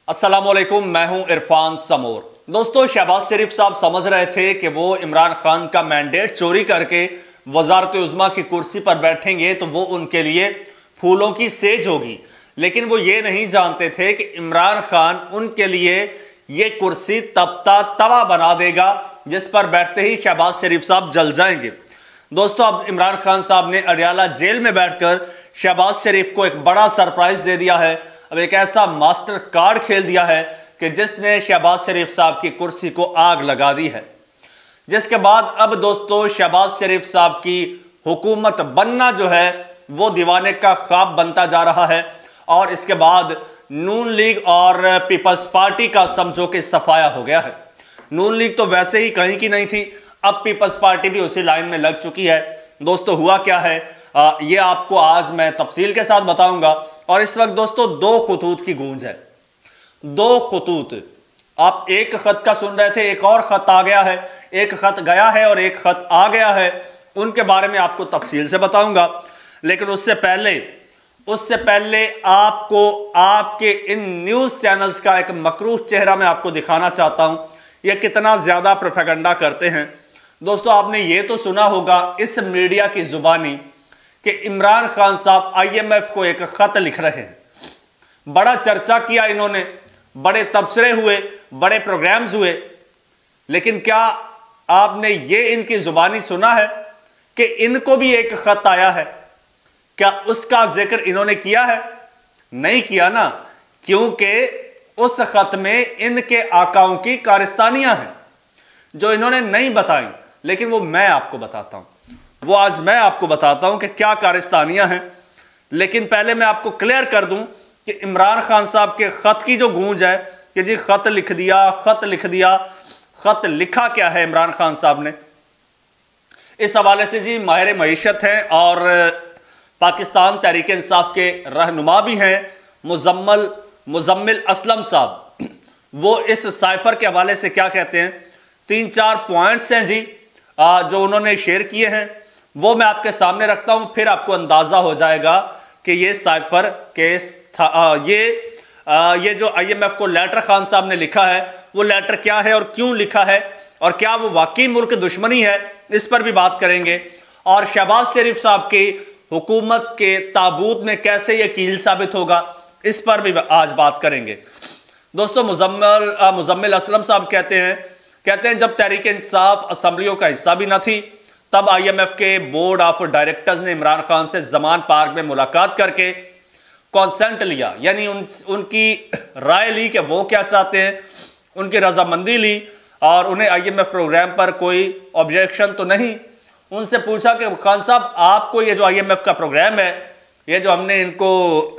अस्सलामुअलैकुम, मैं हूं इरफान समोर। दोस्तों, शहबाज शरीफ साहब समझ रहे थे कि वो इमरान खान का मैंडेट चोरी करके वजारत उज़्मा की कुर्सी पर बैठेंगे तो वो उनके लिए फूलों की सेज होगी। लेकिन वो ये नहीं जानते थे कि इमरान खान उनके लिए ये कुर्सी तपता तवा बना देगा जिस पर बैठते ही शहबाज शरीफ साहब जल जाएंगे। दोस्तों, अब इमरान खान साहब ने अडयाला जेल में बैठकर शहबाज शरीफ को एक बड़ा सरप्राइज दे दिया है। अब एक ऐसा मास्टर कार्ड खेल दिया है कि जिसने शहबाज शरीफ साहब की कुर्सी को आग लगा दी है, जिसके बाद अब दोस्तों शहबाज शरीफ साहब की हुकूमत बनना जो है वो दीवाने का ख्वाब बनता जा रहा है। और इसके बाद नून लीग और पीपल्स पार्टी का समझो कि सफाया हो गया है। नून लीग तो वैसे ही कहीं की नहीं थी, अब पीपल्स पार्टी भी उसी लाइन में लग चुकी है। दोस्तों, हुआ क्या है ये आपको आज मैं तफसील के साथ बताऊंगा। और इस वक्त दोस्तों दो खतूत की गूंज है, दो खतूत। आप एक खत का सुन रहे थे, एक और खत आ गया है, एक खत गया है और एक खत आ गया है। उनके बारे में आपको तफसील से बताऊंगा। लेकिन उससे पहले आपको आपके इन न्यूज़ चैनल्स का एक मकरूह चेहरा मैं आपको दिखाना चाहता हूं, ये कितना ज़्यादा प्रोपेगेंडा करते हैं। दोस्तों, आपने ये तो सुना होगा इस मीडिया की जुबानी कि इमरान खान साहब IMF को एक खत लिख रहे हैं। बड़ा चर्चा किया इन्होंने, बड़े तबसरे हुए, बड़े प्रोग्राम्स हुए। लेकिन क्या आपने ये इनकी जुबानी सुना है कि इनको भी एक खत आया है? क्या उसका जिक्र इन्होंने किया है? नहीं किया ना, क्योंकि उस खत में इनके आकाओं की कारस्तानियां हैं जो इन्होंने नहीं बताई। लेकिन वो मैं आपको बताता हूं, वो आज मैं आपको बताता हूं कि क्या कारस्तानियां हैं। लेकिन पहले मैं आपको क्लियर कर दूं कि इमरान खान साहब के खत की जो गूंज है कि जी खत लिख दिया, खत लिख दिया। खत लिखा क्या है इमरान खान साहब ने? इस हवाले से जी माहिर मईशत हैं और पाकिस्तान तहरीक इंसाफ के रहनुमा भी हैं मुजम्मिल असलम साहब। वो इस साइफर के हवाले से क्या कहते हैं, 3-4 पॉइंट्स हैं जी जो उन्होंने शेयर किए हैं, वो मैं आपके सामने रखता हूं। फिर आपको अंदाजा हो जाएगा कि ये साइफर केस था। ये जो IMF को लेटर खान साहब ने लिखा है वो लेटर क्या है और क्यों लिखा है, और क्या वो वाकई मुल्क दुश्मनी है, इस पर भी बात करेंगे। और शहबाज शरीफ साहब की हुकूमत के ताबूत में कैसे ये कील साबित होगा, इस पर भी आज बात करेंगे। दोस्तों, मुजम्मिल असलम साहब कहते हैं जब तहरीक इंसाफ असम्बलियों का हिस्सा भी न थी तब IMF के बोर्ड ऑफ डायरेक्टर्स ने इमरान खान से जमान पार्क में मुलाकात करके कॉन्सेंट लिया, यानी उनकी राय ली कि वो क्या चाहते हैं, उनकी रजामंदी ली। और उन्हें IMF प्रोग्राम पर कोई ऑब्जेक्शन तो नहीं। उनसे पूछा कि खान साहब, आपको ये जो IMF का प्रोग्राम है, ये जो हमने इनको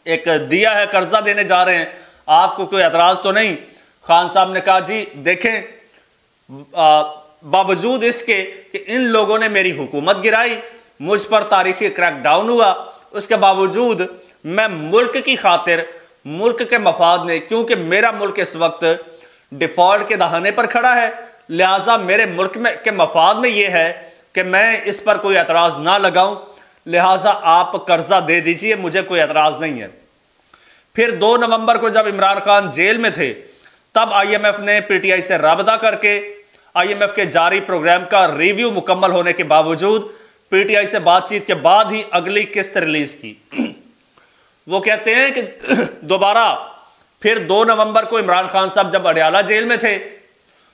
एक दिया है, कर्जा देने जा रहे हैं, आपको कोई एतराज़ तो नहीं? खान साहब ने कहा, जी देखें, बावजूद इसके कि इन लोगों ने मेरी हुकूमत गिराई, मुझ पर तारीखी क्रैकडाउन हुआ, उसके बावजूद मैं मुल्क की खातिर, मुल्क के मफाद में, क्योंकि मेरा मुल्क इस वक्त डिफॉल्ट के दहाने पर खड़ा है, लिहाजा मेरे मुल्क में के मफाद में यह है कि मैं इस पर कोई एतराज़ ना लगाऊं, लिहाजा आप कर्जा दे दीजिए, मुझे कोई एतराज़ नहीं है। फिर 2 नवंबर को जब इमरान खान जेल में थे तब IMF ने PTI से राबता करके IMF के जारी प्रोग्राम का रिव्यू मुकम्मल होने के बावजूद PTI से बातचीत के बाद ही अगली किस्त रिलीज की। वो कहते हैं कि दोबारा फिर 2 नवंबर को इमरान खान साहब जब अडयाला जेल में थे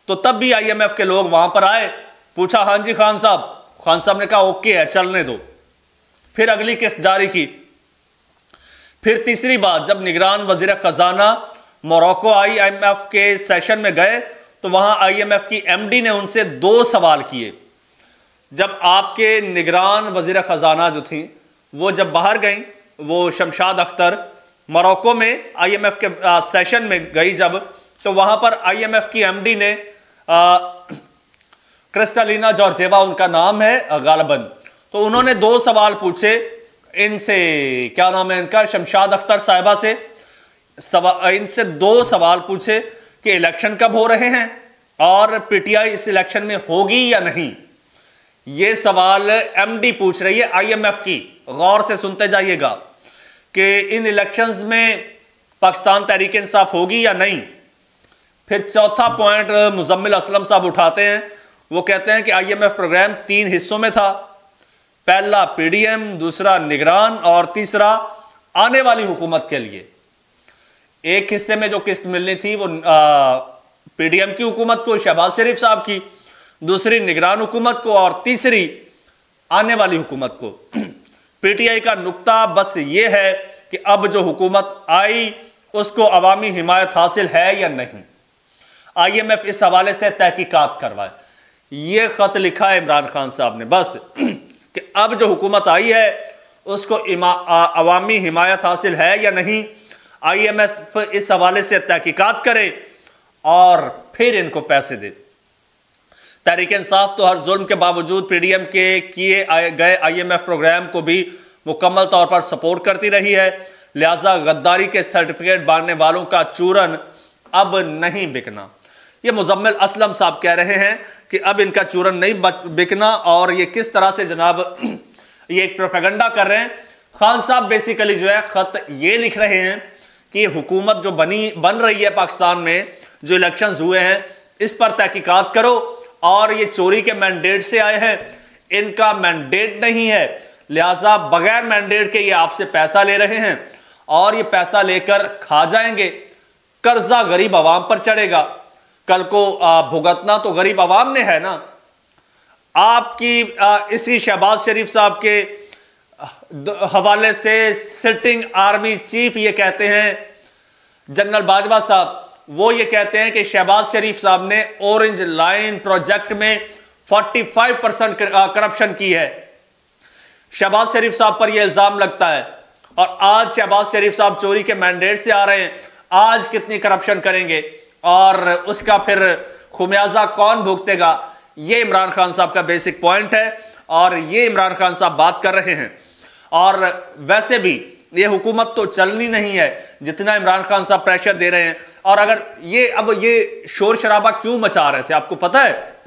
तो तब भी IMF के लोग वहां पर आए, पूछा, हाँ जी खान साहब ने कहा ओके है, चलने दो। फिर अगली किस्त जारी की। फिर तीसरी बात जब निगरान वजीर खजाना मोरक्को IMF के सेशन में गए तो वहां IMF की MD ने उनसे 2 सवाल किए। जब आपके निगरान वजीर खजाना जो थी वो जब बाहर गई, वो शमशाद अख्तर मोरक्को में IMF के सेशन में गई जब, तो वहां पर IMF की MD ने क्रिस्टालिना जॉर्जेवा उनका नाम है गालिबन, तो उन्होंने 2 सवाल पूछे इनसे, क्या नाम है इनका, शमशाद अख्तर साहिबा से। इनसे 2 सवाल पूछे कि इलेक्शन कब हो रहे हैं और PTI इस इलेक्शन में होगी या नहीं। ये सवाल MD पूछ रही है IMF की, गौर से सुनते जाइएगा कि इन इलेक्शंस में पाकिस्तान तहरीक इंसाफ होगी या नहीं। फिर चौथा पॉइंट मुजम्मिल असलम साहब उठाते हैं, वो कहते हैं कि IMF प्रोग्राम 3 हिस्सों में था, पहला PDM, दूसरा निगरान और तीसरा आने वाली हुकूमत के लिए। एक हिस्से में जो किस्त मिलनी थी वो PDM की हुकूमत को, शहबाज शरीफ साहब की, दूसरी निगरान हुकूमत को और तीसरी आने वाली हुकूमत को। PTI का नुक्ता बस ये है कि अब जो हुकूमत आई उसको अवामी हिमायत हासिल है या नहीं। IMF इस हवाले से तहकीकात करवाए। ये खत लिखा है इमरान खान साहब ने बस कि अब जो हुकूमत आई है उसको अवामी हिमायत हासिल है या नहीं। IMF इस हवाले से तहकीकात करे और फिर इनको पैसे दे। तहरीक इंसाफ तो हर जुल्म के बावजूद PDM के किए गए IMF प्रोग्राम को भी मुकम्मल तौर पर सपोर्ट करती रही है, लिहाजा गद्दारी के सर्टिफिकेट बांटने वालों का चूरन अब नहीं बिकना। ये मुजम्मिल असलम साहब कह रहे हैं कि अब इनका चूरन नहीं बिकना। और ये किस तरह से जनाब ये एक प्रोपेगेंडा कर रहे हैं। खान साहब बेसिकली जो है खत ये लिख रहे हैं कि हुकूमत जो बन रही है पाकिस्तान में, जो इलेक्शंस हुए हैं, इस पर तहकीकात करो और ये चोरी के मैंडेट से आए हैं, इनका मैंडेट नहीं है, लिहाजा बगैर मैंडेट के ये आपसे पैसा ले रहे हैं और ये पैसा लेकर खा जाएंगे। कर्जा गरीब आवाम पर चढ़ेगा, कल को भुगतना तो गरीब आवाम ने है ना। आपकी इसी शहबाज शरीफ साहब के हवाले से सिटिंग आर्मी चीफ ये कहते हैं, जनरल बाजवा साहब, वो ये कहते हैं कि शहबाज शरीफ साहब ने ऑरेंज लाइन प्रोजेक्ट में 45% करप्शन की है। शहबाज शरीफ साहब पर यह इल्जाम लगता है और आज शहबाज शरीफ साहब चोरी के मैंडेट से आ रहे हैं। आज कितनी करप्शन करेंगे और उसका फिर खुमियाजा कौन भुगतेगा, ये इमरान खान साहब का बेसिक पॉइंट है और ये इमरान खान साहब बात कर रहे हैं। और वैसे भी ये हुकूमत तो चलनी नहीं है जितना इमरान खान साहब प्रेशर दे रहे हैं। और अगर ये शोर शराबा क्यों मचा रहे थे आपको पता है?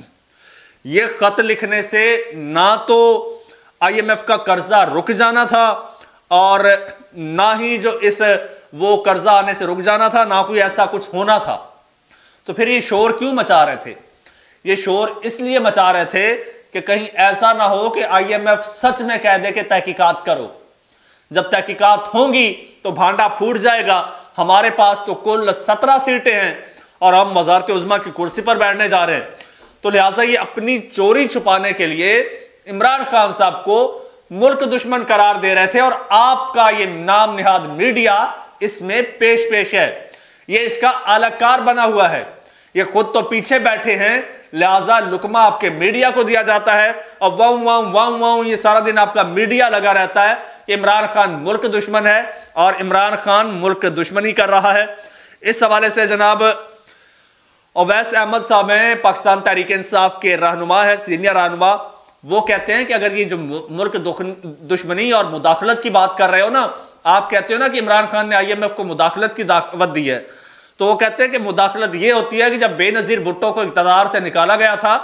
ये खत लिखने से ना तो IMF का कर्जा रुक जाना था और ना ही जो वो कर्जा आने से रुक जाना था, ना कोई ऐसा कुछ होना था। तो फिर ये शोर क्यों मचा रहे थे? ये शोर इसलिए मचा रहे थे कि कहीं ऐसा ना हो कि IMF सच में कह दे कि तहकीकात करो। जब तहकीकात होंगी तो भांडा फूट जाएगा। हमारे पास तो कुल 17 सीटें हैं और हम वज़ारत उज़्मा की कुर्सी पर बैठने जा रहे हैं। तो लिहाजा ये अपनी चोरी छुपाने के लिए इमरान खान साहब को मुल्क दुश्मन करार दे रहे थे और आपका ये नाम निहाद मीडिया इसमें पेश है। ये इसका आलाकार बना हुआ है। ये खुद तो पीछे बैठे हैं, लिहाजा लुकमा आपके मीडिया को दिया जाता है और वाऊ ये सारा दिन आपका मीडिया लगा रहता है कि इमरान खान मुल्क दुश्मन है और इमरान खान मुल्क दुश्मनी कर रहा है। इस हवाले से जनाब अवैस अहमद साहब हैं, पाकिस्तान तहरीक इंसाफ के रहनुमा है, सीनियर रहनुमा। वो कहते हैं कि अगर ये जो मुल्क दुश्मनी और मुदाखलत की बात कर रहे हो ना, आप कहते हो ना कि इमरान खान ने IMF को मुदाखलत की दावत दी है, तो वो कहते हैं कि मुदाखलत ये होती है कि जब बेनज़ीर भुट्टो को इक़्तिदार से निकाला गया था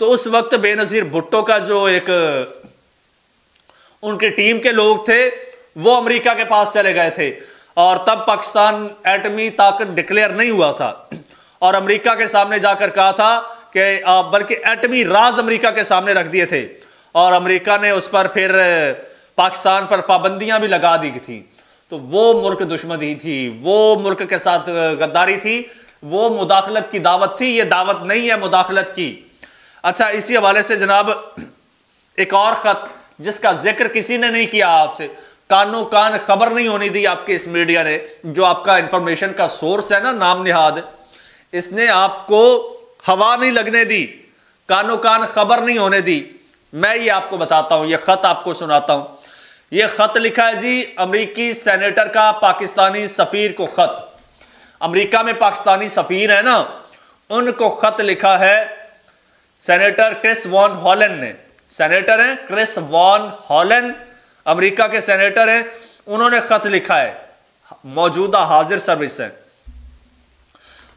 तो उस वक्त बेनज़ीर भुट्टो का जो एक उनकी टीम के लोग थे वो अमेरिका के पास चले गए थे और तब पाकिस्तान एटमी ताकत डिक्लेयर नहीं हुआ था और अमेरिका के सामने जाकर कहा था कि बल्कि एटमी राज अमेरिका के सामने रख दिए थे और अमेरिका ने उस पर फिर पाकिस्तान पर पाबंदियां भी लगा दी थी। तो वो मुल्क दुश्मनी थी, वो मुल्क के साथ गद्दारी थी, वो मुदाखलत की दावत थी। ये दावत नहीं है मुदाखलत की। अच्छा, इसी हवाले से जनाब एक और खत जिसका जिक्र किसी ने नहीं किया, आपसे कानो कान खबर नहीं होने दी आपके इस मीडिया ने, जो आपका इंफॉर्मेशन का सोर्स है ना नाम निहाद, इसने आपको हवा नहीं लगने दी, कानो कान खबर नहीं होने दी। मैं ये आपको बताता हूं, ये खत आपको सुनाता हूं। ये खत लिखा है जी अमेरिकी सेनेटर का पाकिस्तानी सफीर को खत। अमेरिका में पाकिस्तानी सफीर है ना, उनको खत लिखा है सेनेटर क्रिस वॉन हॉलन ने। सेनेटर हैं क्रिस वॉन हॉलन, अमेरिका के सेनेटर हैं। उन्होंने खत लिखा है, मौजूदा हाजिर सर्विस है।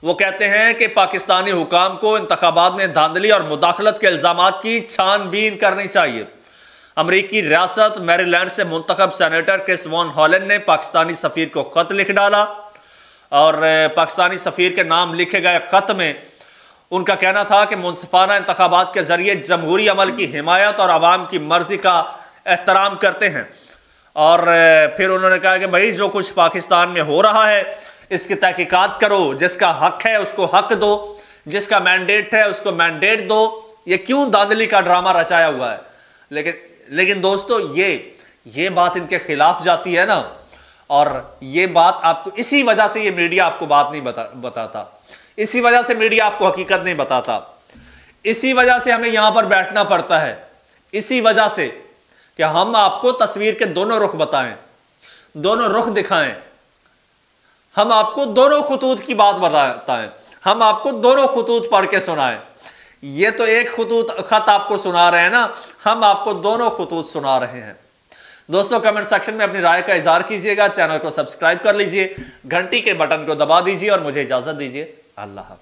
वो कहते हैं कि पाकिस्तानी हुकाम को इंतखाबात में धांधली और मुदाखलत के इल्जामात की छानबीन करनी चाहिए। अमेरिकी रियासत मैरीलैंड से मुंतखब सेनेटर क्रिस वॉन हॉलन ने पाकिस्तानी सफीर को खत लिख डाला और पाकिस्तानी सफ़ीर के नाम लिखे गए ख़त में उनका कहना था कि मुनसिफाना इंतखाबात के ज़रिए जमहूरी अमल की हिमायत और आवाम की मर्ज़ी का एहतराम करते हैं। और फिर उन्होंने कहा कि भाई जो कुछ पाकिस्तान में हो रहा है इसकी तहकीकात करो, जिसका हक है उसको हक दो, जिसका मैंडेट है उसको मैंडेट दो। ये क्यों धांधली का ड्रामा रचाया हुआ है? लेकिन दोस्तों ये बात इनके खिलाफ जाती है ना, और ये बात आपको इसी वजह से ये मीडिया आपको बात नहीं बताता, इसी वजह से मीडिया आपको हकीकत नहीं बताता, इसी वजह से हमें यहां पर बैठना पड़ता है, इसी वजह से कि हम आपको तस्वीर के दोनों रुख बताएं, दोनों रुख दिखाएं, हम आपको दोनों खुतूत की बात बताएं, हम आपको दोनों खुतूत पढ़ के सुनाएं। ये तो एक खत आपको सुना रहे हैं ना, हम आपको दोनों खुतूत सुना रहे हैं। दोस्तों कमेंट सेक्शन में अपनी राय का इजहार कीजिएगा, चैनल को सब्सक्राइब कर लीजिए, घंटी के बटन को दबा दीजिए और मुझे इजाजत दीजिए। अल्लाह हाफ़िज़।